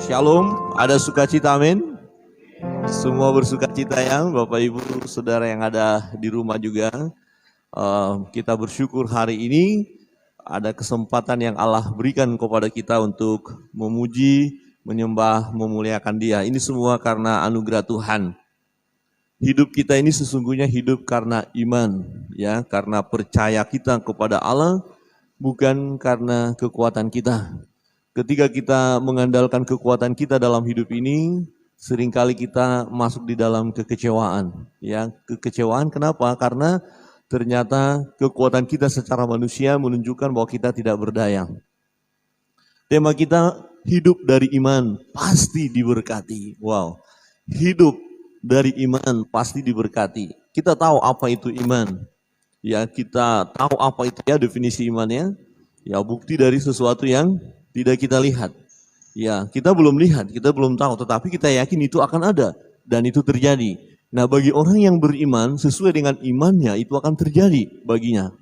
Shalom, ada sukacita, amin. Semua bersukacita ya, Bapak Ibu, Saudara yang ada di rumah juga. Kita bersyukur hari ini ada kesempatan yang Allah berikan kepada kita untuk memuji, menyembah, memuliakan Dia. Ini semua karena anugerah Tuhan. Hidup kita ini sesungguhnya hidup karena iman, ya, karena percaya kita kepada Allah, bukan karena kekuatan kita. Ketika kita mengandalkan kekuatan kita dalam hidup ini, seringkali kita masuk di dalam kekecewaan. Ya, kekecewaan kenapa? Karena ternyata kekuatan kita secara manusia menunjukkan bahwa kita tidak berdaya. Tema kita, hidup dari iman pasti diberkati. Wow, hidup dari iman pasti diberkati. Kita tahu apa itu iman. Ya, kita tahu apa itu ya definisi imannya. Ya, bukti dari sesuatu yang tidak kita lihat. Ya, kita belum lihat, kita belum tahu, tetapi kita yakin itu akan ada dan itu terjadi. Nah, bagi orang yang beriman, sesuai dengan imannya itu akan terjadi baginya.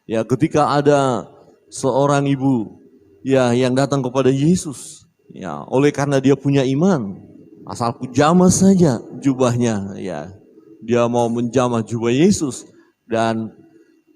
Ya, ketika ada seorang ibu ya yang datang kepada Yesus, ya, oleh karena dia punya iman, asal jamah saja jubahnya, ya. Dia mau menjamah jubah Yesus dan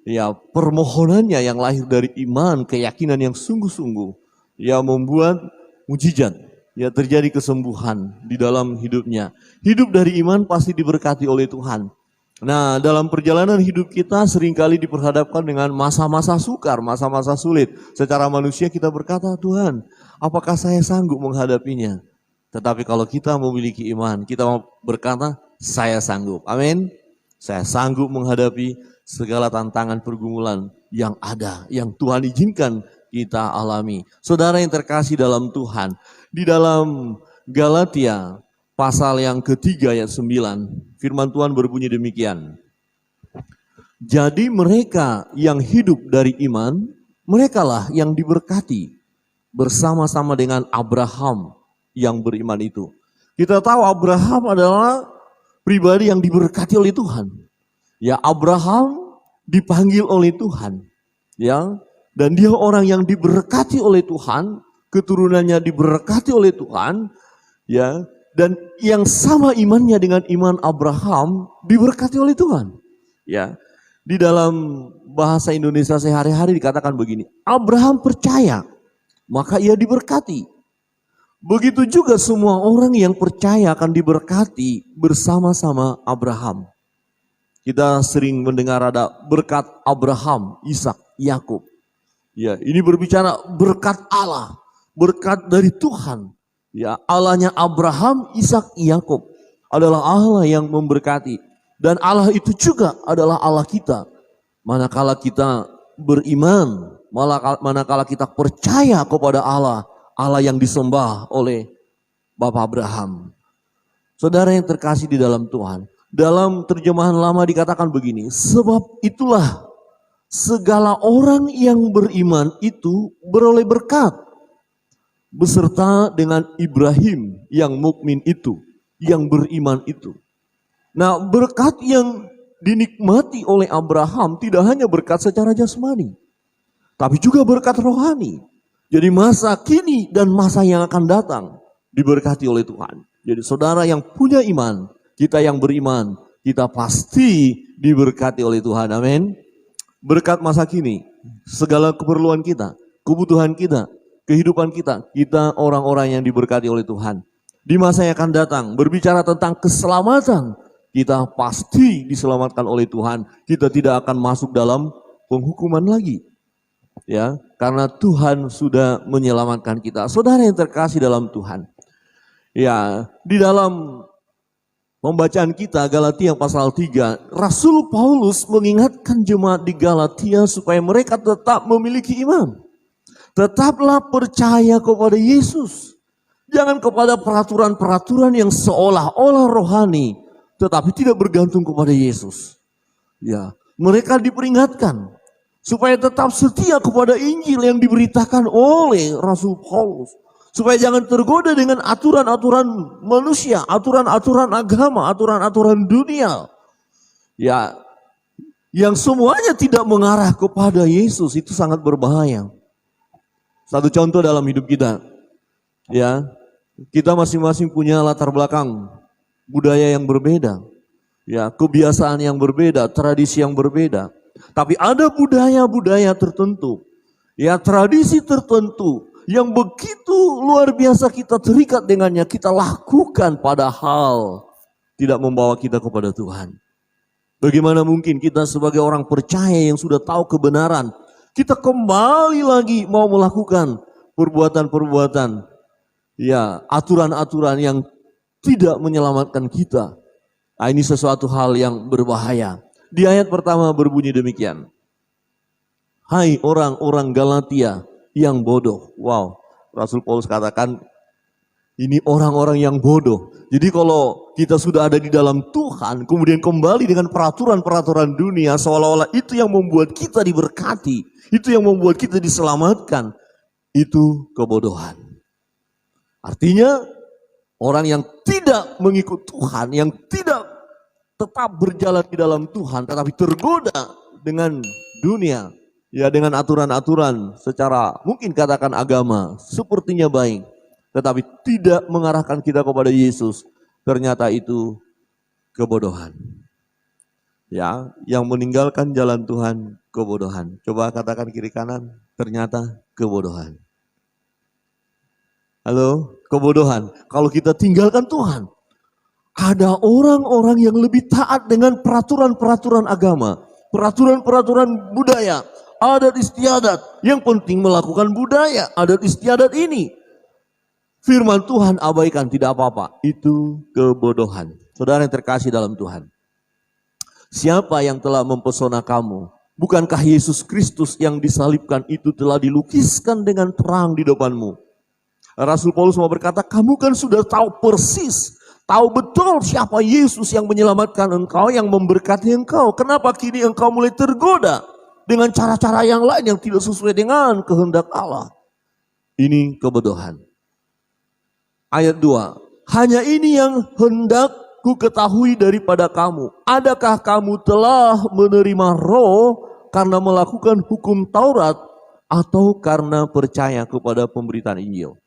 ya permohonannya yang lahir dari iman, keyakinan yang sungguh-sungguh, ya membuat mujizat, ya terjadi kesembuhan di dalam hidupnya. Hidup dari iman pasti diberkati oleh Tuhan. Nah, dalam perjalanan hidup kita seringkali diperhadapkan dengan masa-masa sukar, masa-masa sulit. Secara manusia kita berkata, Tuhan, apakah saya sanggup menghadapinya? Tetapi kalau kita memiliki iman, kita berkata, saya sanggup. Amin. Saya sanggup menghadapi segala tantangan pergumulan yang ada, yang Tuhan izinkan kita alami. Saudara yang terkasih dalam Tuhan, di dalam Galatia pasal yang ketiga ayat 9, firman Tuhan berbunyi demikian. Jadi mereka yang hidup dari iman, merekalah yang diberkati bersama-sama dengan Abraham yang beriman itu. Kita tahu Abraham adalah pribadi yang diberkati oleh Tuhan. Ya, Abraham dipanggil oleh Tuhan. Ya, dan dia orang yang diberkati oleh Tuhan, keturunannya diberkati oleh Tuhan, ya, dan yang sama imannya dengan iman Abraham diberkati oleh Tuhan. Ya, di dalam bahasa Indonesia sehari-hari dikatakan begini, Abraham percaya, maka ia diberkati. Begitu juga semua orang yang percaya akan diberkati bersama-sama Abraham. Kita sering mendengar ada berkat Abraham, Ishak, Yakub. Ya, ini berbicara berkat Allah, berkat dari Tuhan. Ya, Allahnya Abraham, Ishak, Yakub adalah Allah yang memberkati. Dan Allah itu juga adalah Allah kita. Manakala kita beriman, manakala kita percaya kepada Allah, Allah yang disembah oleh Bapak Abraham. Saudara yang terkasih di dalam Tuhan, dalam terjemahan lama dikatakan begini, sebab itulah segala orang yang beriman itu beroleh berkat beserta dengan Ibrahim yang mukmin itu, yang beriman itu. Nah, berkat yang dinikmati oleh Abraham tidak hanya berkat secara jasmani, tapi juga berkat rohani. Jadi masa kini dan masa yang akan datang diberkati oleh Tuhan. Jadi saudara yang punya iman, kita yang beriman, kita pasti diberkati oleh Tuhan. Amin. Berkat masa kini, segala keperluan kita, kebutuhan kita, kehidupan kita, kita orang-orang yang diberkati oleh Tuhan. Di masa yang akan datang, berbicara tentang keselamatan, kita pasti diselamatkan oleh Tuhan. Kita tidak akan masuk dalam penghukuman lagi. Ya, karena Tuhan sudah menyelamatkan kita. Saudara yang terkasih dalam Tuhan. Ya, di dalam pembacaan kita Galatia pasal 3, Rasul Paulus mengingatkan jemaat di Galatia supaya mereka tetap memiliki iman. Tetaplah percaya kepada Yesus. Jangan kepada peraturan-peraturan yang seolah-olah rohani, tetapi tidak bergantung kepada Yesus. Ya, mereka diperingatkan supaya tetap setia kepada Injil yang diberitakan oleh Rasul Paulus. Supaya jangan tergoda dengan aturan-aturan manusia, aturan-aturan agama, aturan-aturan dunia. Ya, yang semuanya tidak mengarah kepada Yesus, itu sangat berbahaya. Satu contoh dalam hidup kita. Ya, Kita masing-masing punya latar belakang budaya yang berbeda, ya, kebiasaan yang berbeda, tradisi yang berbeda. Tapi ada budaya-budaya tertentu, ya, tradisi tertentu yang begitu luar biasa kita terikat dengannya, kita lakukan padahal tidak membawa kita kepada Tuhan. Bagaimana mungkin kita sebagai orang percaya yang sudah tahu kebenaran, kita kembali lagi mau melakukan perbuatan-perbuatan, ya, aturan-aturan yang tidak menyelamatkan kita. Nah, ini sesuatu hal yang berbahaya. Di ayat pertama berbunyi demikian. Hai orang-orang Galatia yang bodoh. Wow, Rasul Paulus katakan ini orang-orang yang bodoh. Jadi kalau kita sudah ada di dalam Tuhan, kemudian kembali dengan peraturan-peraturan dunia, seolah-olah itu yang membuat kita diberkati, itu yang membuat kita diselamatkan, itu kebodohan. Artinya orang yang tidak mengikut Tuhan, yang tidak tetap berjalan di dalam Tuhan, tetapi tergoda dengan dunia, ya, dengan aturan-aturan secara mungkin katakan agama, sepertinya baik, tetapi tidak mengarahkan kita kepada Yesus, ternyata itu kebodohan. Ya, yang meninggalkan jalan Tuhan kebodohan. Coba katakan kiri kanan, ternyata kebodohan. Halo, kebodohan. Kalau kita tinggalkan Tuhan, ada orang-orang yang lebih taat dengan peraturan-peraturan agama, peraturan-peraturan budaya, adat istiadat. Yang penting melakukan budaya, adat istiadat ini. Firman Tuhan abaikan, tidak apa-apa. Itu kebodohan. Saudara yang terkasih dalam Tuhan. Siapa yang telah mempesona kamu? Bukankah Yesus Kristus yang disalibkan itu telah dilukiskan dengan terang di depanmu? Rasul Paulus mau berkata, kamu kan sudah tahu persis, tahu betul siapa Yesus yang menyelamatkan engkau, yang memberkati engkau. Kenapa kini engkau mulai tergoda dengan cara-cara yang lain yang tidak sesuai dengan kehendak Allah? Ini kebodohan. Ayat 2, hanya ini yang hendak ku ketahui daripada kamu. Adakah kamu telah menerima roh karena melakukan hukum Taurat atau karena percaya kepada pemberitaan Injil?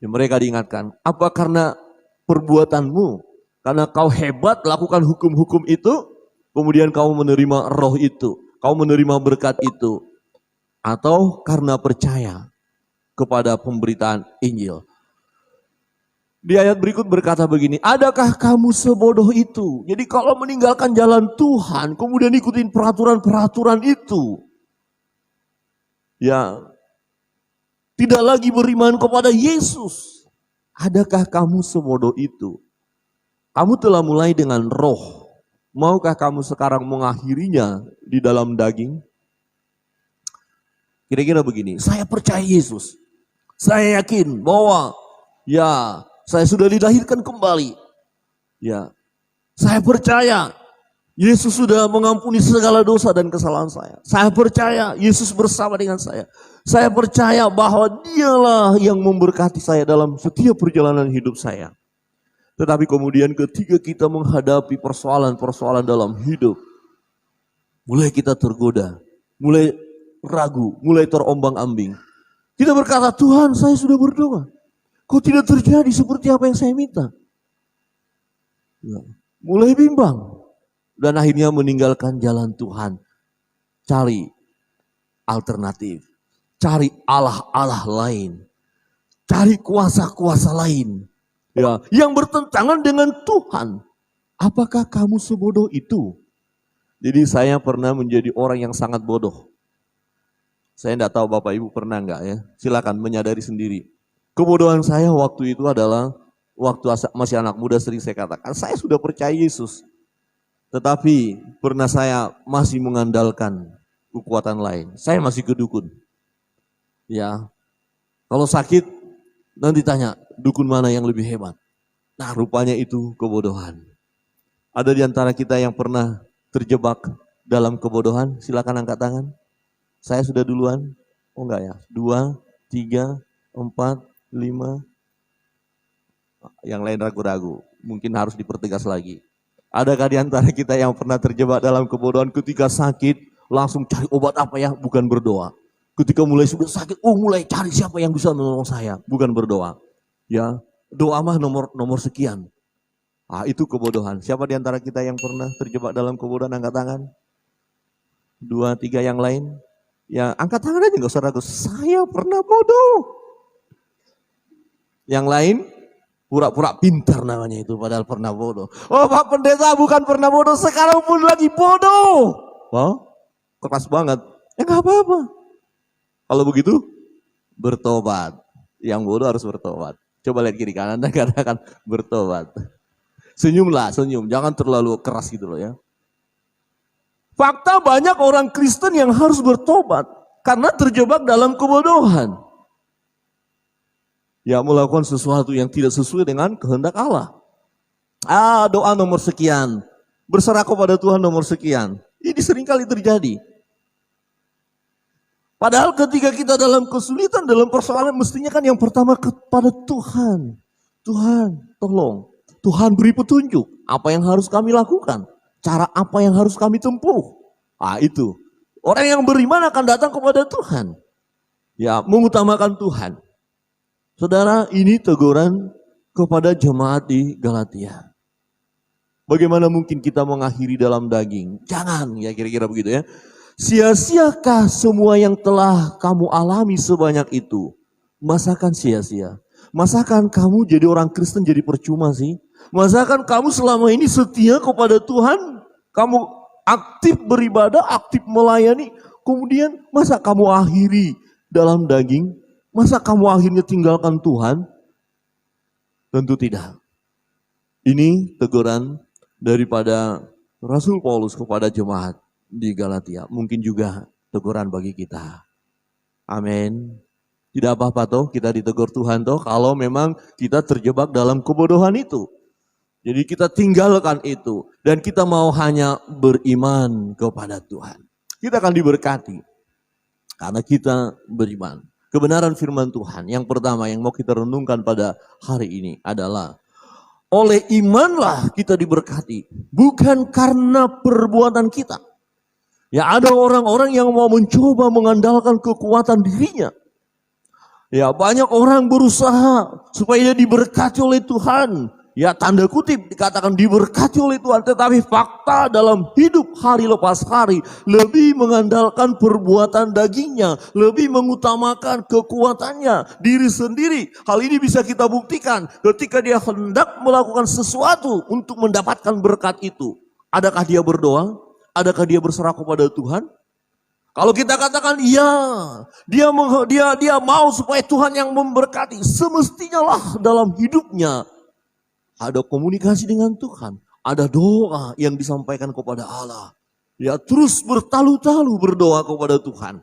Ya, mereka diingatkan, apa karena perbuatanmu? Karena kau hebat lakukan hukum-hukum itu, kemudian kau menerima roh itu, kau menerima berkat itu. Atau karena percaya kepada pemberitaan Injil. Di ayat berikut berkata begini, adakah kamu sebodoh itu? Jadi kalau meninggalkan jalan Tuhan, kemudian ikutin peraturan-peraturan itu, ya, tidak lagi beriman kepada Yesus. Adakah kamu sebodoh itu? Kamu telah mulai dengan roh. Maukah kamu sekarang mengakhirinya di dalam daging? Kira-kira begini, saya percaya Yesus. Saya yakin bahwa, ya, saya sudah dilahirkan kembali. Ya, saya percaya Yesus sudah mengampuni segala dosa dan kesalahan saya. Saya percaya Yesus bersama dengan saya. Saya percaya bahwa dialah yang memberkati saya dalam setiap perjalanan hidup saya. Tetapi kemudian ketika kita menghadapi persoalan-persoalan dalam hidup, mulai kita tergoda, mulai ragu, mulai terombang-ambing. Kita berkata, Tuhan, saya sudah berdoa. Kok tidak terjadi seperti apa yang saya minta? Ya, mulai bimbang. Dan akhirnya meninggalkan jalan Tuhan. Cari alternatif. Cari Allah-Allah lain. Cari kuasa-kuasa lain. Ya, yang bertentangan dengan Tuhan. Apakah kamu sebodoh itu? Jadi saya pernah menjadi orang yang sangat bodoh. Saya tidak tahu Bapak Ibu pernah enggak ya. Silakan menyadari sendiri. Kebodohan saya waktu itu adalah, waktu masih anak muda sering saya katakan, saya sudah percaya Yesus. Tetapi pernah saya masih mengandalkan kekuatan lain. Saya masih ke dukun. Ya, kalau sakit nanti tanya, dukun mana yang lebih hebat? Nah, rupanya itu kebodohan. Ada di antara kita yang pernah terjebak dalam kebodohan? Silakan angkat tangan. Saya sudah duluan? Oh enggak ya? 2, 3, 4, 5. Yang lain ragu-ragu. Mungkin harus dipertegas lagi. Adakah di antara kita yang pernah terjebak dalam kebodohan ketika sakit, langsung cari obat apa ya? Bukan berdoa. Ketika mulai sudah sakit, mulai cari siapa yang bisa menolong saya. Bukan berdoa. Ya, doa mah nomor sekian. Itu kebodohan. Siapa di antara kita yang pernah terjebak dalam kebodohan? Angkat tangan. 2, 3 yang lain. Ya, angkat tangan aja, gak usah ragu. Saya pernah bodoh. Yang lain, pura-pura pintar namanya itu, padahal pernah bodoh. Oh, Pak Pendeta bukan pernah bodoh, sekarang pun lagi bodoh. Keras banget. Gak apa-apa. Kalau begitu, bertobat. Yang bodoh harus bertobat. Coba lihat kiri kanan dan katakan bertobat. Senyumlah, senyum. Jangan terlalu keras gitu loh ya. Fakta banyak orang Kristen yang harus bertobat karena terjebak dalam kebodohan. Ya, melakukan sesuatu yang tidak sesuai dengan kehendak Allah. Doa nomor sekian. Berserah kepada Tuhan nomor sekian. Ini seringkali terjadi. Padahal ketika kita dalam kesulitan, dalam persoalan, mestinya kan yang pertama kepada Tuhan. Tuhan, tolong. Tuhan beri petunjuk. Apa yang harus kami lakukan? Cara apa yang harus kami tempuh? Itu. Orang yang beriman akan datang kepada Tuhan. Ya, mengutamakan Tuhan. Saudara, ini teguran kepada jemaat di Galatia. Bagaimana mungkin kita mengakhiri dalam daging? Jangan, ya kira-kira begitu ya. Sia-siakah semua yang telah kamu alami sebanyak itu? Masakan sia-sia? Masakan kamu jadi orang Kristen jadi percuma sih? Masakan kamu selama ini setia kepada Tuhan? Kamu aktif beribadah, aktif melayani. Kemudian masa kamu akhiri dalam daging? Masa kamu akhirnya tinggalkan Tuhan? Tentu tidak. Ini teguran daripada Rasul Paulus kepada jemaat di Galatia. Mungkin juga teguran bagi kita. Amin. Tidak apa-apa toh kita ditegur Tuhan toh kalau memang kita terjebak dalam kebodohan itu. Jadi kita tinggalkan itu dan kita mau hanya beriman kepada Tuhan. Kita akan diberkati karena kita beriman. Kebenaran firman Tuhan yang pertama yang mau kita renungkan pada hari ini adalah oleh imanlah kita diberkati, bukan karena perbuatan kita. Ya, ada orang-orang yang mau mencoba mengandalkan kekuatan dirinya. Ya, banyak orang berusaha supaya diberkati oleh Tuhan. Ya, tanda kutip dikatakan diberkati oleh Tuhan, tetapi fakta dalam hidup hari lepas hari lebih mengandalkan perbuatan dagingnya, lebih mengutamakan kekuatannya, diri sendiri. Hal ini bisa kita buktikan ketika dia hendak melakukan sesuatu untuk mendapatkan berkat itu. Adakah dia berdoa? Adakah dia berserah kepada Tuhan? Kalau kita katakan iya, dia mau supaya Tuhan yang memberkati, semestinya lah dalam hidupnya ada komunikasi dengan Tuhan, ada doa yang disampaikan kepada Allah. Ya, terus bertalu-talu berdoa kepada Tuhan.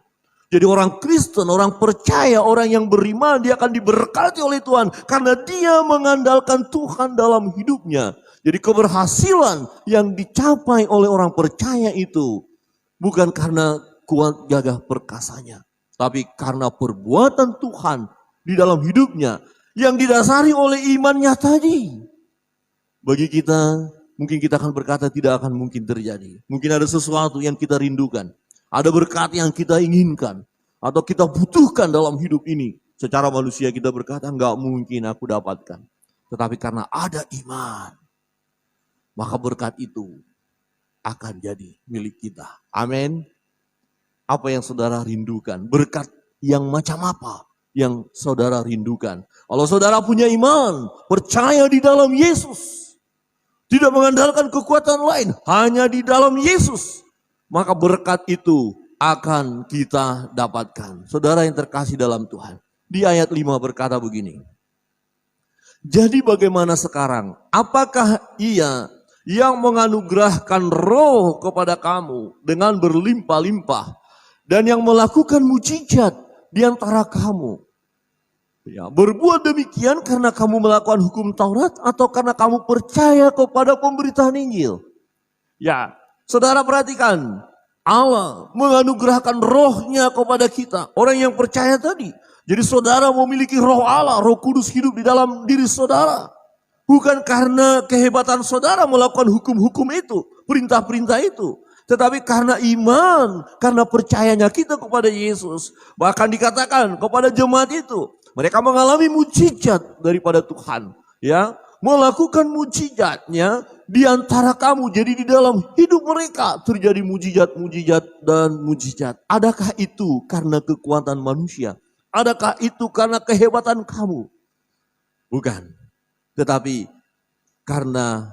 Jadi orang Kristen, orang percaya, orang yang beriman, dia akan diberkati oleh Tuhan karena dia mengandalkan Tuhan dalam hidupnya. Jadi keberhasilan yang dicapai oleh orang percaya itu bukan karena kuat gagah perkasanya, tapi karena perbuatan Tuhan di dalam hidupnya yang didasari oleh imannya tadi. Bagi kita, mungkin kita akan berkata tidak akan mungkin terjadi. Mungkin ada sesuatu yang kita rindukan. Ada berkat yang kita inginkan. Atau kita butuhkan dalam hidup ini. Secara manusia kita berkata, enggak mungkin aku dapatkan. Tetapi karena ada iman, maka berkat itu akan jadi milik kita. Amin. Apa yang saudara rindukan? Berkat yang macam apa yang saudara rindukan? Kalau saudara punya iman, percaya di dalam Yesus, tidak mengandalkan kekuatan lain, hanya di dalam Yesus, maka berkat itu akan kita dapatkan. Saudara yang terkasih dalam Tuhan, di ayat 5 berkata begini. Jadi bagaimana sekarang? Apakah Ia yang menganugerahkan roh kepada kamu dengan berlimpah-limpah dan yang melakukan mujizat di antara kamu? Ya, berbuat demikian karena kamu melakukan hukum Taurat atau karena kamu percaya kepada pemberitaan Injil? Ya, saudara perhatikan, Allah menganugerahkan rohnya kepada kita, orang yang percaya tadi. Jadi saudara memiliki roh Allah, Roh Kudus hidup di dalam diri saudara. Bukan karena kehebatan saudara melakukan hukum-hukum itu, perintah-perintah itu. Tetapi karena iman, karena percayanya kita kepada Yesus. Bahkan dikatakan kepada jemaat itu, mereka mengalami mujizat daripada Tuhan. Ya, melakukan mujizatnya di antara kamu. Jadi di dalam hidup mereka terjadi mujizat-mujizat dan mujizat. Adakah itu karena kekuatan manusia? Adakah itu karena kehebatan kamu? Bukan. Tetapi karena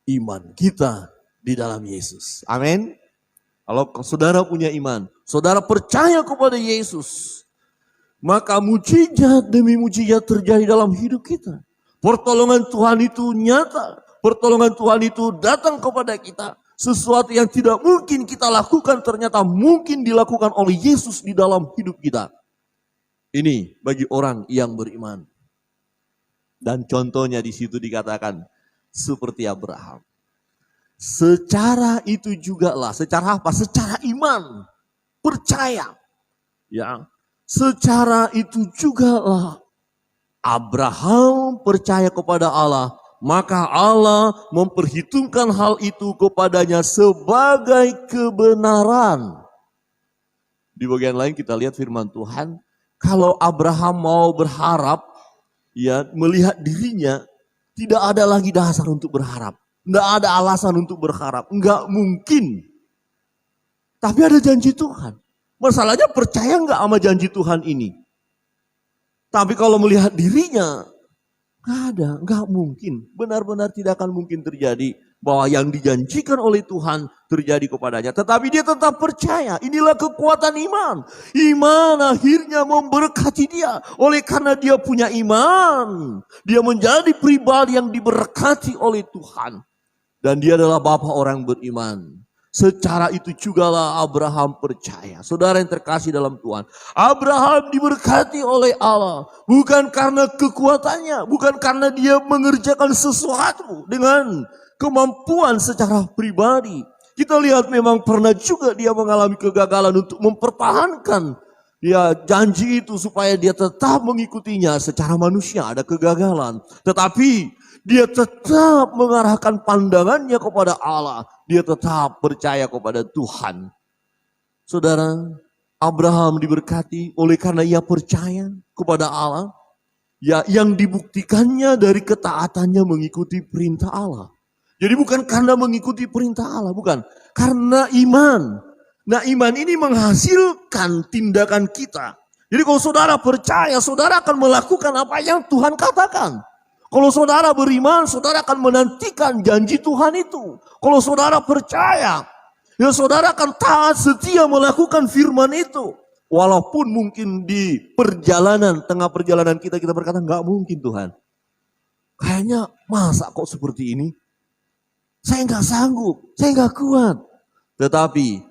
iman kita di dalam Yesus. Amin. Kalau saudara punya iman, saudara percaya kepada Yesus, maka mujizat demi mujizat terjadi dalam hidup kita. Pertolongan Tuhan itu nyata. Pertolongan Tuhan itu datang kepada kita. Sesuatu yang tidak mungkin kita lakukan ternyata mungkin dilakukan oleh Yesus di dalam hidup kita. Ini bagi orang yang beriman. Dan contohnya di situ dikatakan seperti Abraham. Secara itu juga lah, secara apa? Secara iman, percaya. Ya, secara itu juga lah Abraham percaya kepada Allah, maka Allah memperhitungkan hal itu kepadanya sebagai kebenaran. Di bagian lain kita lihat firman Tuhan, kalau Abraham mau berharap, ya melihat dirinya, tidak ada lagi dasar untuk berharap. Tidak ada alasan untuk berharap. Enggak mungkin. Tapi ada janji Tuhan. Masalahnya percaya enggak sama janji Tuhan ini? Tapi kalau melihat dirinya, enggak ada, enggak mungkin. Benar-benar tidak akan mungkin terjadi bahwa yang dijanjikan oleh Tuhan terjadi kepadanya. Tetapi dia tetap percaya. Inilah kekuatan iman. Iman akhirnya memberkati dia. Oleh karena dia punya iman, dia menjadi pribadi yang diberkati oleh Tuhan. Dan dia adalah bapa orang beriman. Secara itu jugalah Abraham percaya. Saudara yang terkasih dalam Tuhan, Abraham diberkati oleh Allah. Bukan karena kekuatannya, bukan karena dia mengerjakan sesuatu dengan kemampuan secara pribadi. Kita lihat memang pernah juga dia mengalami kegagalan untuk mempertahankan ya janji itu supaya dia tetap mengikutinya. Secara manusia ada kegagalan. Tetapi dia tetap mengarahkan pandangannya kepada Allah. Dia tetap percaya kepada Tuhan. Saudara, Abraham diberkati oleh karena ia percaya kepada Allah. Ya, yang dibuktikannya dari ketaatannya mengikuti perintah Allah. Jadi bukan karena mengikuti perintah Allah, bukan. Karena iman. Nah, iman ini menghasilkan tindakan kita. Jadi kalau saudara percaya, saudara akan melakukan apa yang Tuhan katakan. Kalau saudara beriman, saudara akan menantikan janji Tuhan itu. Kalau saudara percaya, ya saudara akan taat setia melakukan firman itu. Walaupun mungkin di perjalanan, tengah perjalanan kita berkata, enggak mungkin Tuhan. Kayaknya masa kok seperti ini? Saya enggak sanggup, saya enggak kuat. Tetapi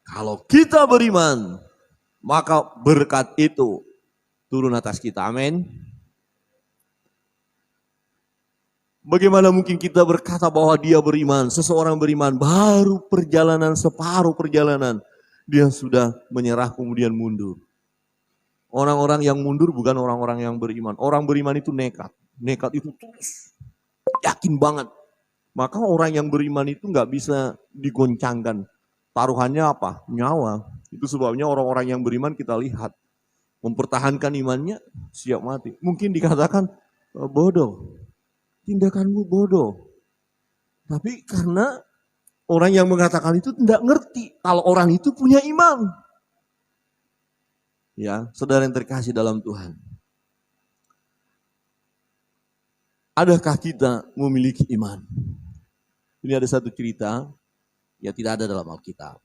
kalau kita beriman, maka berkat itu turun atas kita. Amin. Bagaimana mungkin kita berkata bahwa dia beriman, seseorang beriman, baru perjalanan, separuh perjalanan, dia sudah menyerah kemudian mundur. Orang-orang yang mundur bukan orang-orang yang beriman. Orang beriman itu nekat. Nekat itu terus, yakin banget. Maka orang yang beriman itu nggak bisa digoncangkan. Taruhannya apa? Nyawa. Itu sebabnya orang-orang yang beriman kita lihat. Mempertahankan imannya, siap mati. Mungkin dikatakan bodoh. Tindakanmu bodoh. Tapi karena orang yang mengatakan itu tidak ngerti kalau orang itu punya iman. Ya, saudara yang terkasih dalam Tuhan. Adakah kita memiliki iman? Ini ada satu cerita yang tidak ada dalam Alkitab.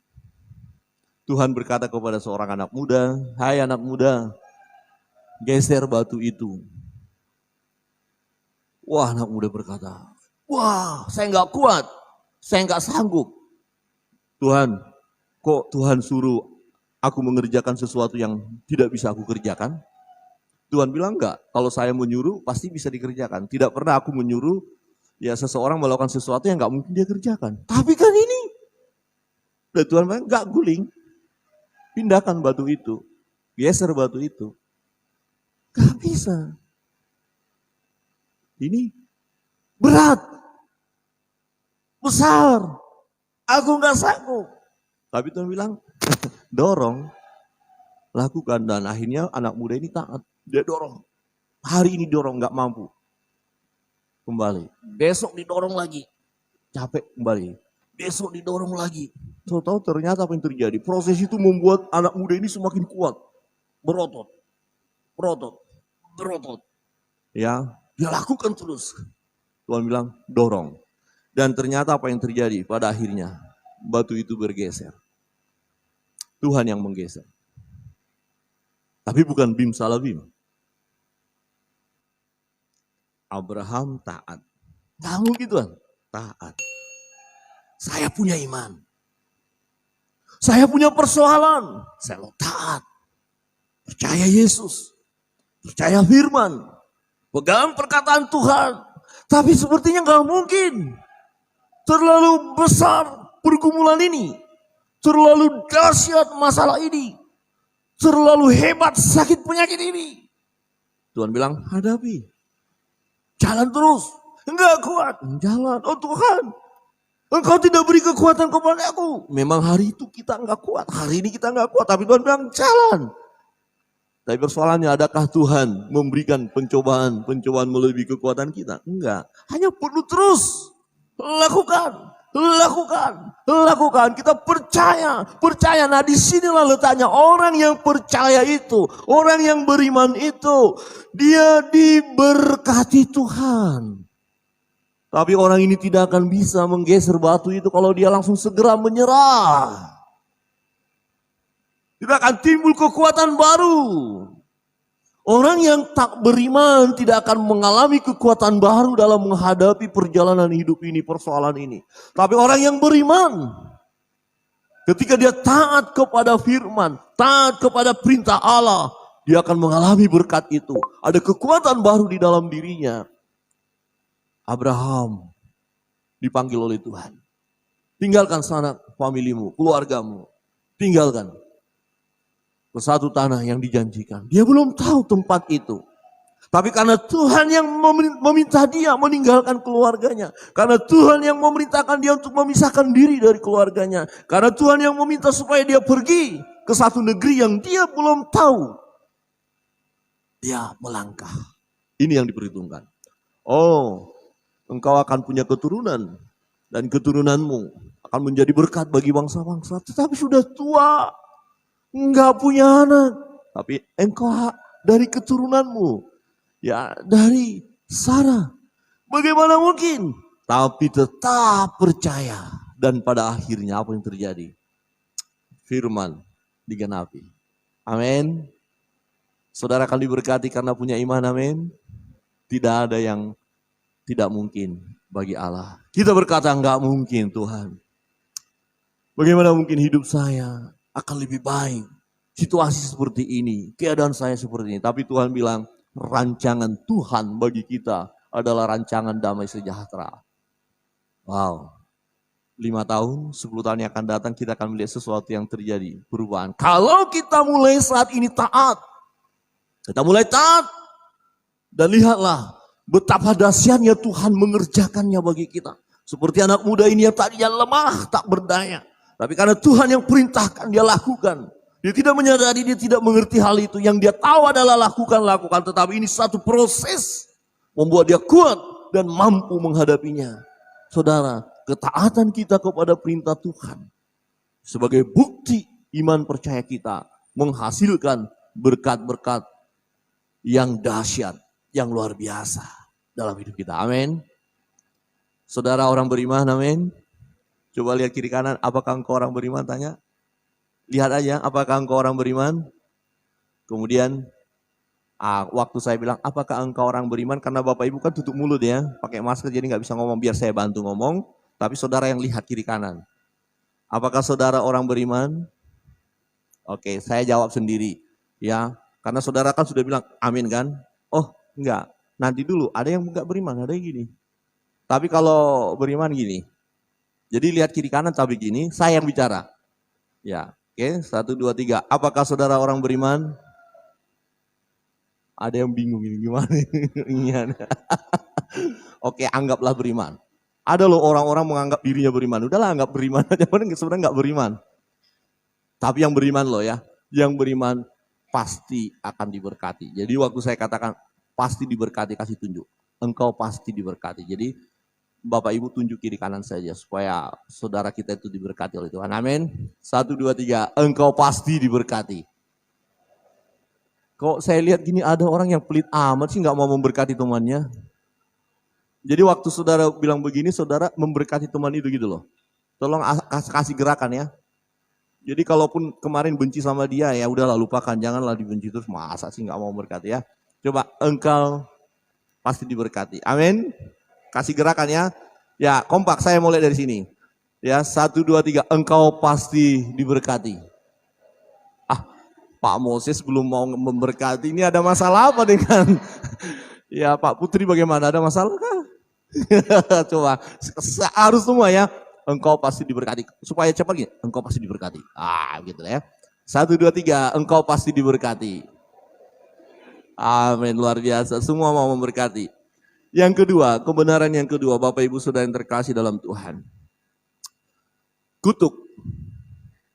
Tuhan berkata kepada seorang anak muda, "Hai anak muda, geser batu itu." Wah, anak muda berkata, "Wah, saya nggak kuat, saya nggak sanggup." Tuhan, kok Tuhan suruh aku mengerjakan sesuatu yang tidak bisa aku kerjakan? Tuhan bilang enggak, kalau saya menyuruh pasti bisa dikerjakan. Tidak pernah aku menyuruh ya seseorang melakukan sesuatu yang nggak mungkin dia kerjakan. Tapi kan ini, dan Tuhan bilang enggak, guling, pindahkan batu itu, geser batu itu. Gak bisa. Ini berat, besar. Aku nggak sanggup. Tapi Tuhan bilang, dorong, lakukan. Dan akhirnya anak muda ini taat. Dia dorong. Hari ini dorong nggak mampu. Kembali. Besok didorong lagi. Capek kembali. Besok didorong lagi. Tahu-tahu ternyata apa yang terjadi? Proses itu membuat anak muda ini semakin kuat. Berotot. Ya, dia lakukan terus. Tuhan bilang, dorong. Dan ternyata apa yang terjadi pada akhirnya? Batu itu bergeser. Tuhan yang menggeser. Tapi bukan bim salah bim. Abraham taat. Nggak mungkin Tuhan. Taat. Saya punya iman. Saya punya persoalan. Saya taat. Percaya Yesus. Percaya firman. Pegang perkataan Tuhan. Tapi sepertinya nggak mungkin. Terlalu besar pergumulan ini. Terlalu dahsyat masalah ini. Terlalu hebat sakit penyakit ini. Tuhan bilang, hadapi. Jalan terus. Enggak kuat. Jalan. Oh Tuhan. Engkau tidak beri kekuatan kepada aku. Memang hari itu kita enggak kuat. Hari ini kita enggak kuat. Tapi Tuhan bilang, jalan. Tapi persoalannya, adakah Tuhan memberikan pencobaan melebihi kekuatan kita? Enggak. Hanya perlu terus. Lakukan. Kita percaya. Nah, disinilah letaknya orang yang percaya itu, orang yang beriman itu, dia diberkati Tuhan. Tapi orang ini tidak akan bisa menggeser batu itu kalau dia langsung segera menyerah. Tidak akan timbul kekuatan baru. Orang yang tak beriman tidak akan mengalami kekuatan baru dalam menghadapi perjalanan hidup ini, persoalan ini. Tapi orang yang beriman, ketika dia taat kepada firman, taat kepada perintah Allah, dia akan mengalami berkat itu. Ada kekuatan baru di dalam dirinya. Abraham dipanggil oleh Tuhan. Tinggalkan sanak familimu, keluargamu. Tinggalkan. Ke satu tanah yang dijanjikan. Dia belum tahu tempat itu. Tapi karena Tuhan yang meminta dia meninggalkan keluarganya. Karena Tuhan yang memerintahkan dia untuk memisahkan diri dari keluarganya. Karena Tuhan yang meminta supaya dia pergi ke satu negeri yang dia belum tahu. Dia melangkah. Ini yang diperhitungkan. Oh, engkau akan punya keturunan. Dan keturunanmu akan menjadi berkat bagi bangsa-bangsa. Tetapi sudah tua. Enggak punya anak, tapi engkau dari keturunanmu, ya dari Sarah. Bagaimana mungkin? Tapi tetap percaya. Dan pada akhirnya apa yang terjadi? Firman digenapi. Amin. Saudara akan diberkati karena punya iman, amin. Tidak ada yang tidak mungkin bagi Allah. Kita berkata enggak mungkin Tuhan. Bagaimana mungkin hidup saya akan lebih baik. Situasi seperti ini, keadaan saya seperti ini. Tapi Tuhan bilang, rancangan Tuhan bagi kita adalah rancangan damai sejahtera. Wow. 5 tahun, 10 tahun yang akan datang kita akan melihat sesuatu yang terjadi. Perubahan. Kalau kita mulai saat ini taat. Kita mulai taat. Dan lihatlah betapa dahsyatnya Tuhan mengerjakannya bagi kita. Seperti anak muda ini yang tadinya lemah, tak berdaya. Tapi karena Tuhan yang perintahkan, dia lakukan. Dia tidak menyadari, dia tidak mengerti hal itu. Yang dia tahu adalah lakukan. Tetapi ini satu proses membuat dia kuat dan mampu menghadapinya. Saudara, ketaatan kita kepada perintah Tuhan sebagai bukti iman percaya kita menghasilkan berkat-berkat yang dahsyat, yang luar biasa dalam hidup kita. Amin. Saudara orang beriman, amin. Coba lihat kiri kanan, apakah engkau orang beriman? Tanya. Lihat aja, apakah engkau orang beriman? Kemudian, waktu saya bilang, apakah engkau orang beriman? Karena Bapak Ibu kan tutup mulut ya, pakai masker jadi nggak bisa ngomong, biar saya bantu ngomong. Tapi saudara yang lihat kiri kanan. Apakah saudara orang beriman? Oke, saya jawab sendiri. Ya, karena saudara kan sudah bilang, amin kan? Oh, enggak. Nanti dulu, ada yang enggak beriman, ada yang gini. Tapi kalau beriman gini. Jadi lihat kiri kanan tapi gini, saya yang bicara. Ya, oke, 1, 2, 3. Apakah saudara orang beriman? Ada yang bingung ini gimana? Oke, anggaplah beriman. Ada loh orang-orang menganggap dirinya beriman. Udahlah anggap beriman aja, sebenarnya nggak beriman. Tapi yang beriman loh ya, yang beriman pasti akan diberkati. Jadi waktu saya katakan pasti diberkati, kasih tunjuk. Engkau pasti diberkati. Jadi Bapak Ibu tunjuk kiri kanan saja supaya saudara kita itu diberkati oleh Tuhan. Amin. 1, 2, 3, engkau pasti diberkati. Kok saya lihat gini ada orang yang pelit amat sih nggak mau memberkati temannya. Jadi waktu saudara bilang begini, saudara memberkati teman itu gitu loh. Tolong kasih gerakan ya. Jadi kalaupun kemarin benci sama dia, ya udahlah lupakan, janganlah dibenci terus. Masa sih nggak mau memberkati ya? Coba, engkau pasti diberkati. Amin. Kasih gerakan ya. Ya kompak, saya mulai dari sini. Ya 1, 2, 3, engkau pasti diberkati. Pak Moses belum mau memberkati, ini ada masalah apa dengan ya Pak Putri bagaimana, ada masalah kah? Coba harus semua ya, engkau pasti diberkati, supaya cepat gini, engkau pasti diberkati, gitu ya. 1, 2, 3, engkau pasti diberkati. Amin, luar biasa, semua mau memberkati. Yang kedua, kebenaran yang kedua, Bapak Ibu Saudara yang terkasih dalam Tuhan, kutuk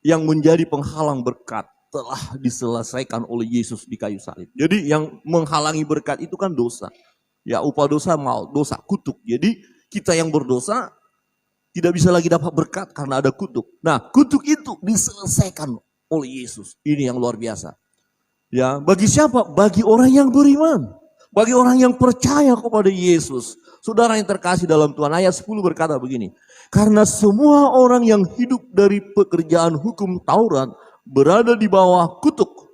yang menjadi penghalang berkat telah diselesaikan oleh Yesus di kayu salib. Jadi yang menghalangi berkat itu kan dosa. Ya upah dosa mau dosa, kutuk. Jadi kita yang berdosa tidak bisa lagi dapat berkat karena ada kutuk. Nah kutuk itu diselesaikan oleh Yesus. Ini yang luar biasa. Ya bagi siapa? Bagi orang yang beriman. Bagi orang yang percaya kepada Yesus. Saudara yang terkasih dalam Tuhan, ayat 10 berkata begini. Karena semua orang yang hidup dari pekerjaan hukum Taurat berada di bawah kutuk.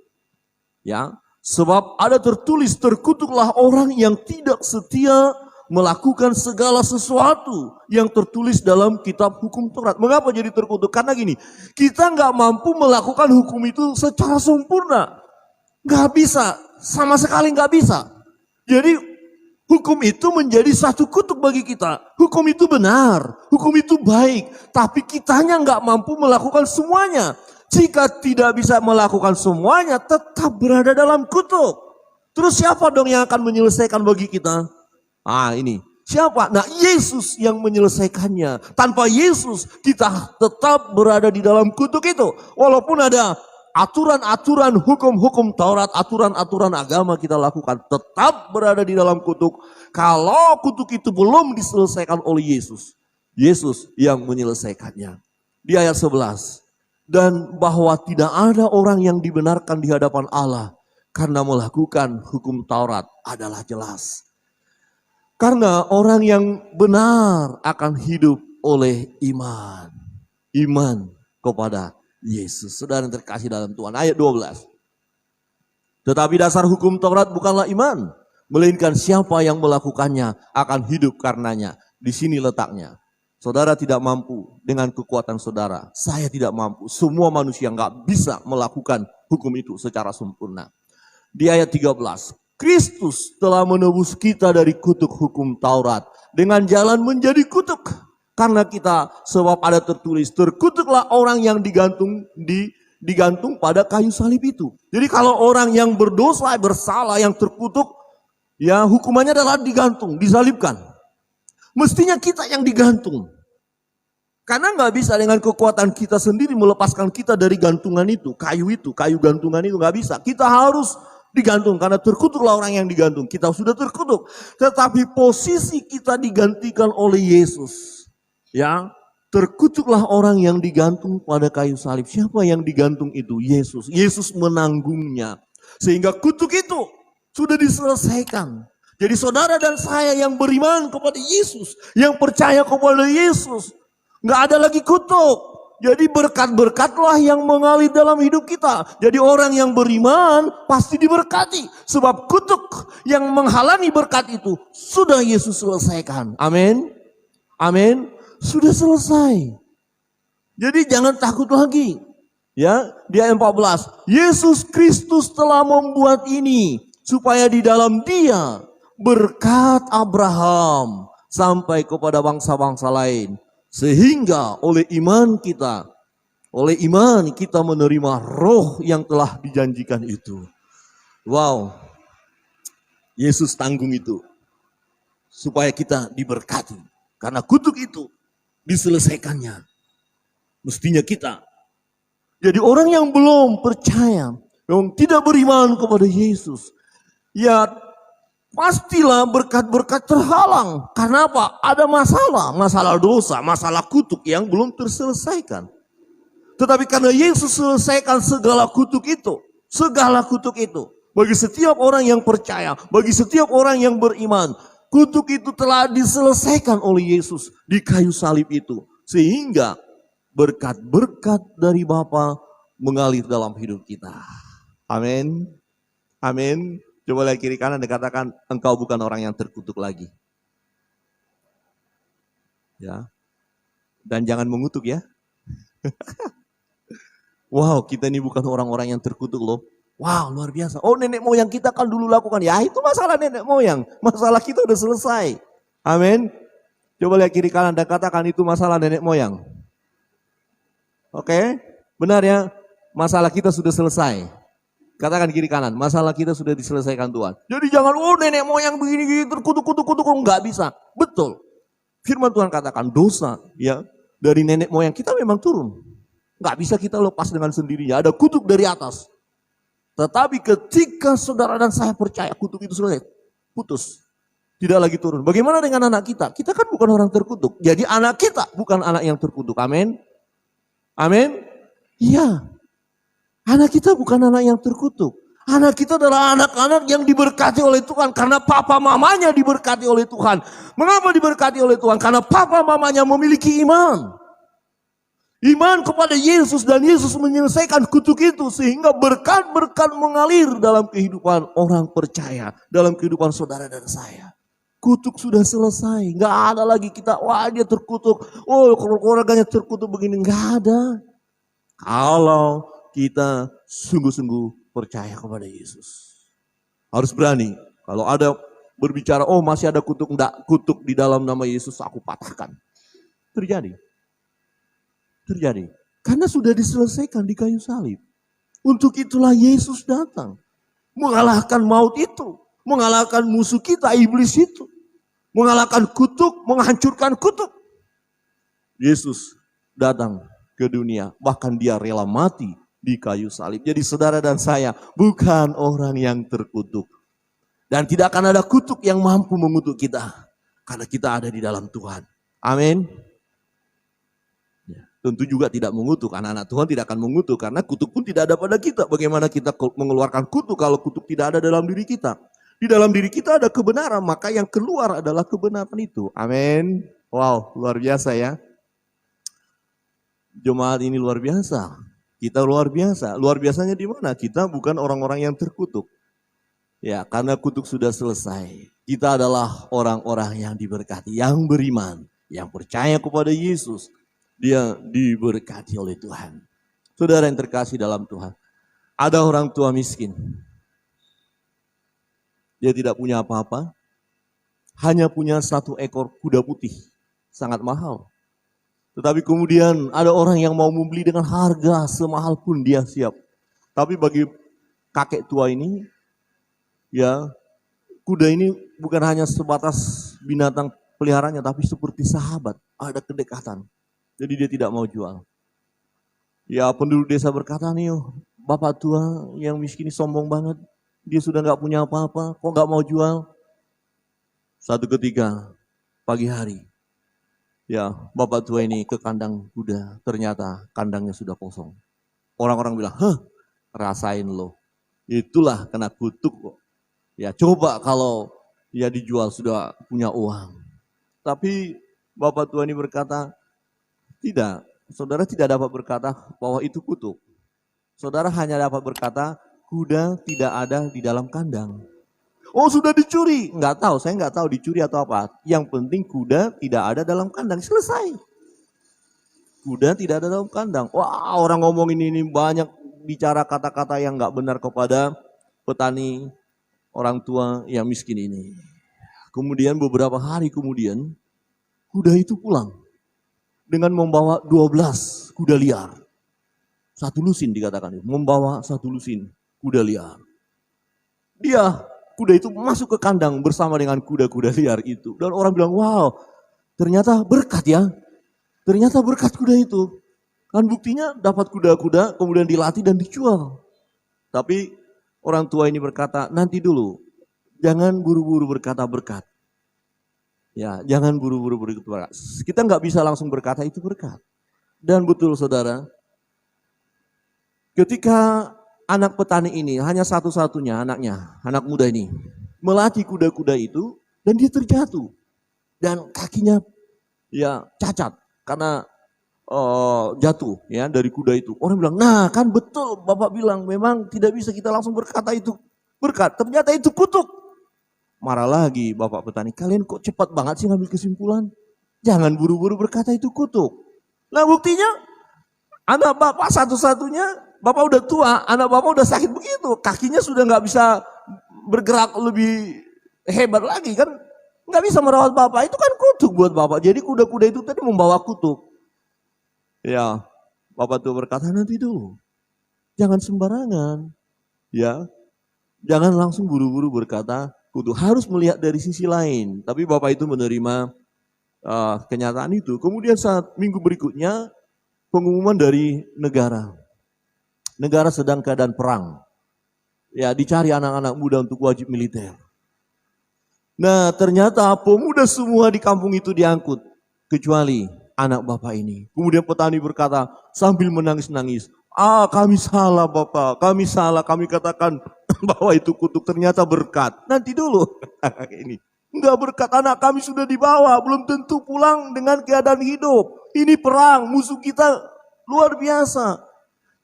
Ya, sebab ada tertulis, terkutuklah orang yang tidak setia melakukan segala sesuatu yang tertulis dalam kitab hukum Taurat. Mengapa jadi terkutuk? Karena gini, kita nggak mampu melakukan hukum itu secara sempurna. Nggak bisa, sama sekali nggak bisa. Jadi hukum itu menjadi satu kutuk bagi kita. Hukum itu benar, hukum itu baik, tapi kitanya nggak mampu melakukan semuanya. Jika tidak bisa melakukan semuanya, tetap berada dalam kutuk. Terus siapa dong yang akan menyelesaikan bagi kita? Ini. Siapa? Nah, Yesus yang menyelesaikannya. Tanpa Yesus, kita tetap berada di dalam kutuk itu. Walaupun ada aturan-aturan hukum-hukum Taurat, aturan-aturan agama kita lakukan, tetap berada di dalam kutuk. Kalau kutuk itu belum diselesaikan oleh Yesus. Yesus yang menyelesaikannya. Di ayat 11. Dan bahwa tidak ada orang yang dibenarkan di hadapan Allah karena melakukan hukum Taurat adalah jelas. Karena orang yang benar akan hidup oleh iman. Iman kepada Yesus. Saudara yang terkasih dalam Tuhan. Ayat 12. Tetapi dasar hukum Taurat bukanlah iman, melainkan siapa yang melakukannya akan hidup karenanya. Di sini letaknya. Saudara tidak mampu dengan kekuatan saudara. Saya tidak mampu. Semua manusia nggak bisa melakukan hukum itu secara sempurna. Di ayat 13. Kristus telah menebus kita dari kutuk hukum Taurat. Dengan jalan menjadi kutuk. Karena kita sebab ada tertulis. Terkutuklah orang yang digantung pada kayu salib itu. Jadi kalau orang yang berdosa, bersalah, yang terkutuk. Ya hukumannya adalah digantung, disalibkan. Mestinya kita yang digantung. Karena nggak bisa dengan kekuatan kita sendiri melepaskan kita dari gantungan itu. Kayu gantungan itu nggak bisa. Kita harus digantung karena terkutuklah orang yang digantung. Kita sudah terkutuk. Tetapi posisi kita digantikan oleh Yesus. Ya, terkutuklah orang yang digantung pada kayu salib. Siapa yang digantung itu? Yesus. Yesus menanggungnya. Sehingga kutuk itu sudah diselesaikan. Jadi saudara dan saya yang beriman kepada Yesus, yang percaya kepada Yesus, nggak ada lagi kutuk. Jadi berkat-berkatlah yang mengalir dalam hidup kita. Jadi orang yang beriman pasti diberkati. Sebab kutuk yang menghalangi berkat itu sudah Yesus selesaikan. Amin. Amin. Sudah selesai. Jadi jangan takut lagi. Ya, di ayat 14. Yesus Kristus telah membuat ini supaya di dalam Dia berkat Abraham sampai kepada bangsa-bangsa lain. Sehingga oleh iman kita menerima roh yang telah dijanjikan itu. Wow, Yesus tanggung itu. Supaya kita diberkati. Karena kutuk itu diselesaikannya. Mestinya kita. Jadi orang yang belum percaya, yang tidak beriman kepada Yesus, ya pastilah berkat-berkat terhalang. Karena apa? Ada masalah dosa, masalah kutuk yang belum terselesaikan. Tetapi karena Yesus selesaikan segala kutuk itu, bagi setiap orang yang percaya, bagi setiap orang yang beriman, kutuk itu telah diselesaikan oleh Yesus di kayu salib itu. Sehingga berkat-berkat dari Bapa mengalir dalam hidup kita. Amin. Amin. Coba lihat kiri kanan dan katakan, engkau bukan orang yang terkutuk lagi. Ya. Dan jangan mengutuk ya. Wow, kita ini bukan orang-orang yang terkutuk loh. Wow, luar biasa. Oh, nenek moyang kita kan dulu lakukan. Ya, itu masalah nenek moyang. Masalah kita udah selesai. Amin. Coba lihat kiri kanan dan katakan, itu masalah nenek moyang. Oke, benar ya. Masalah kita sudah selesai. Katakan kiri kanan, masalah kita sudah diselesaikan Tuhan. Jadi jangan, oh nenek moyang begini-gini terkutuk-kutuk, nggak bisa. Betul. Firman Tuhan katakan dosa ya dari nenek moyang kita memang turun. Nggak bisa kita lepas dengan sendirinya. Ada kutuk dari atas. Tetapi ketika saudara dan saya percaya kutuk itu selesai, putus. Tidak lagi turun. Bagaimana dengan anak kita? Kita kan bukan orang terkutuk. Jadi anak kita bukan anak yang terkutuk. Amin. Amin. Iya. Anak kita bukan anak yang terkutuk. Anak kita adalah anak-anak yang diberkati oleh Tuhan. Karena papa mamanya diberkati oleh Tuhan. Mengapa diberkati oleh Tuhan? Karena papa mamanya memiliki iman. Iman kepada Yesus dan Yesus menyelesaikan kutuk itu. Sehingga berkat-berkat mengalir dalam kehidupan orang percaya. Dalam kehidupan saudara dan saya. Kutuk sudah selesai. Gak ada lagi kita, wah dia terkutuk. Oh keluarganya terkutuk begini. Gak ada. Kalau kita sungguh-sungguh percaya kepada Yesus. Harus berani. Kalau ada berbicara, oh masih ada kutuk. Enggak, kutuk di dalam nama Yesus aku patahkan. Terjadi. Terjadi. Karena sudah diselesaikan di kayu salib. Untuk itulah Yesus datang. Mengalahkan maut itu. Mengalahkan musuh kita, iblis itu. Mengalahkan kutuk, menghancurkan kutuk. Yesus datang ke dunia. Bahkan dia rela mati di kayu salib. Jadi saudara dan saya bukan orang yang terkutuk. Dan tidak akan ada kutuk yang mampu mengutuk kita. Karena kita ada di dalam Tuhan. Amin. Ya, tentu juga tidak mengutuk. Anak-anak Tuhan tidak akan mengutuk. Karena kutuk pun tidak ada pada kita. Bagaimana kita mengeluarkan kutuk kalau kutuk tidak ada dalam diri kita. Di dalam diri kita ada kebenaran. Maka yang keluar adalah kebenaran itu. Amin. Wow, luar biasa ya. Jemaat ini luar biasa. Kita luar biasa. Luar biasanya di mana? Kita bukan orang-orang yang terkutuk. Ya, karena kutuk sudah selesai. Kita adalah orang-orang yang diberkati, yang beriman, yang percaya kepada Yesus. Dia diberkati oleh Tuhan. Saudara yang terkasih dalam Tuhan. Ada orang tua miskin. Dia tidak punya apa-apa. Hanya punya 1 ekor kuda putih. Sangat mahal. Tetapi kemudian ada orang yang mau membeli dengan harga semahal pun dia siap. Tapi bagi kakek tua ini, ya kuda ini bukan hanya sebatas binatang peliharaannya, tapi seperti sahabat. Ada kedekatan. Jadi dia tidak mau jual. Ya penduduk desa berkata nih, bapak tua yang miskin ini sombong banget. Dia sudah gak punya apa-apa, kok gak mau jual? Satu ketika, pagi hari. Ya, bapak tua ini ke kandang kuda, ternyata kandangnya sudah kosong. Orang-orang bilang, rasain lo. Itulah kena kutuk kok. Ya, coba kalau ya dijual sudah punya uang. Tapi bapak tua ini berkata, tidak. Saudara tidak dapat berkata bahwa itu kutuk. Saudara hanya dapat berkata, kuda tidak ada di dalam kandang. Oh sudah dicuri, nggak tahu, saya nggak tahu dicuri atau apa. Yang penting kuda tidak ada dalam kandang, selesai. Kuda tidak ada dalam kandang. Wah orang ngomong ini banyak bicara kata-kata yang nggak benar kepada petani orang tua yang miskin ini. Kemudian beberapa hari kemudian kuda itu pulang dengan membawa 12 kuda liar. 1 lusin dikatakan, membawa 1 lusin kuda liar. Kuda itu masuk ke kandang bersama dengan kuda-kuda liar itu. Dan orang bilang, wow, Ternyata berkat ya. Ternyata berkat kuda itu. Kan buktinya dapat kuda-kuda kemudian dilatih dan dijual. Tapi orang tua ini berkata, nanti dulu. Jangan buru-buru berkata berkat. Ya, jangan buru-buru berkata. Kita nggak bisa langsung berkata itu berkat. Dan betul saudara, ketika anak petani ini hanya satu-satunya anaknya, anak muda ini, melatih kuda-kuda itu dan dia terjatuh. Dan kakinya ya cacat karena jatuh ya dari kuda itu. Orang bilang, nah kan betul Bapak bilang memang tidak bisa kita langsung berkata itu berkat. Ternyata itu kutuk. Marah lagi Bapak petani, kalian kok cepat banget sih ngambil kesimpulan? Jangan buru-buru berkata itu kutuk. Nah buktinya anak Bapak satu-satunya, Bapak udah tua, anak Bapak udah sakit begitu. Kakinya sudah nggak bisa bergerak lebih hebat lagi kan. Nggak bisa merawat Bapak, itu kan kutuk buat Bapak. Jadi kuda-kuda itu tadi membawa kutuk. Ya, Bapak tuh berkata nanti dulu. Jangan sembarangan. Ya, jangan langsung buru-buru berkata kutuk. Harus melihat dari sisi lain. Tapi Bapak itu menerima kenyataan itu. Kemudian saat minggu berikutnya, pengumuman dari negara. Negara sedang keadaan perang. Ya, dicari anak-anak muda untuk wajib militer. Nah, ternyata pemuda semua di kampung itu diangkut. Kecuali anak Bapak ini. Kemudian petani berkata sambil menangis-nangis. Kami salah Bapak, kami salah. Kami katakan bahwa itu kutuk, ternyata berkat. Nanti dulu. Ini enggak berkat, anak kami sudah dibawa. Belum tentu pulang dengan keadaan hidup. Ini perang, musuh kita luar biasa.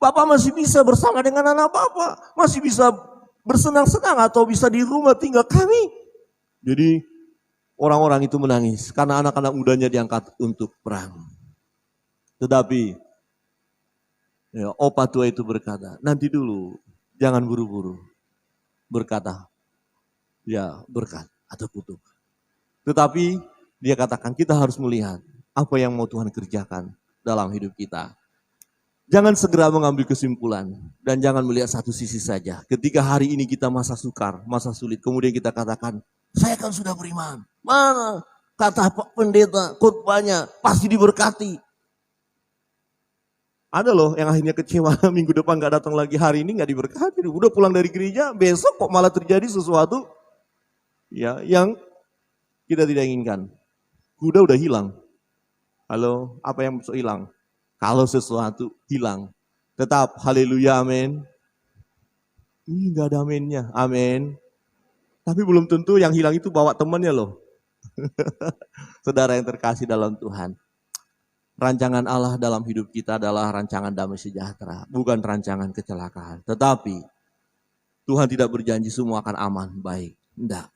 Bapak masih bisa bersama dengan anak Bapak. Masih bisa bersenang-senang atau bisa di rumah tinggal kami. Jadi orang-orang itu menangis karena anak-anak mudanya diangkat untuk perang. Tetapi ya, opa tua itu berkata, nanti dulu, jangan buru-buru berkata, ya berkat atau kutuk. Tetapi dia katakan kita harus melihat apa yang mau Tuhan kerjakan dalam hidup kita. Jangan segera mengambil kesimpulan dan jangan melihat satu sisi saja. Ketika hari ini kita masa sukar, masa sulit, kemudian kita katakan, saya kan sudah beriman. Mana kata Pak Pendeta, khotbahnya pasti diberkati. Ada loh yang akhirnya kecewa, minggu depan gak datang lagi, hari ini gak diberkati. Udah pulang dari gereja, besok kok malah terjadi sesuatu ya yang kita tidak inginkan. Kuda udah hilang. Halo, apa yang bisa hilang? Kalau sesuatu hilang. Tetap haleluya, amin. Ini gak ada aminnya, amin. Tapi belum tentu yang hilang itu bawa temannya loh. Saudara yang terkasih dalam Tuhan. Rancangan Allah dalam hidup kita adalah rancangan damai sejahtera. Bukan rancangan kecelakaan. Tetapi Tuhan tidak berjanji semua akan aman, baik. Tidak.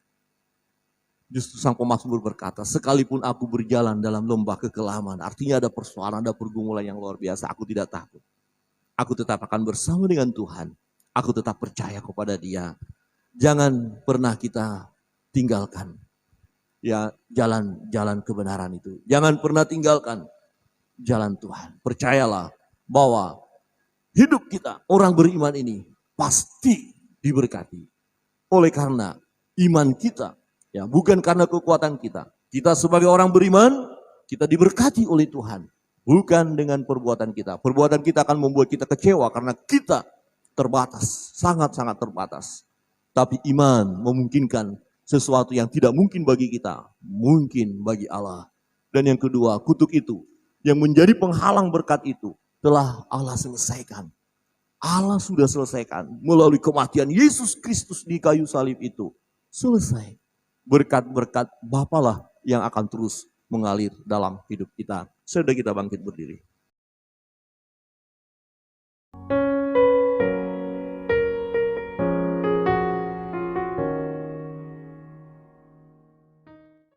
Justru sang pemazmur berkata, sekalipun aku berjalan dalam lembah kekelaman. Artinya ada persoalan, ada pergumulan yang luar biasa. Aku tidak takut. Aku tetap akan bersama dengan Tuhan. Aku tetap percaya kepada Dia. Jangan pernah kita tinggalkan ya jalan-jalan kebenaran itu. Jangan pernah tinggalkan jalan Tuhan. Percayalah bahwa hidup kita orang beriman ini pasti diberkati. Oleh karena iman kita, ya bukan karena kekuatan kita. Kita sebagai orang beriman, kita diberkati oleh Tuhan. Bukan dengan perbuatan kita. Perbuatan kita akan membuat kita kecewa karena kita terbatas, sangat-sangat terbatas. Tapi iman memungkinkan sesuatu yang tidak mungkin bagi kita, mungkin bagi Allah. Dan yang kedua, kutuk itu yang menjadi penghalang berkat itu telah Allah selesaikan. Allah sudah selesaikan melalui kematian Yesus Kristus di kayu salib itu. Selesai. Berkat-berkat Bapa lah yang akan terus mengalir dalam hidup kita. Sudah kita bangkit berdiri.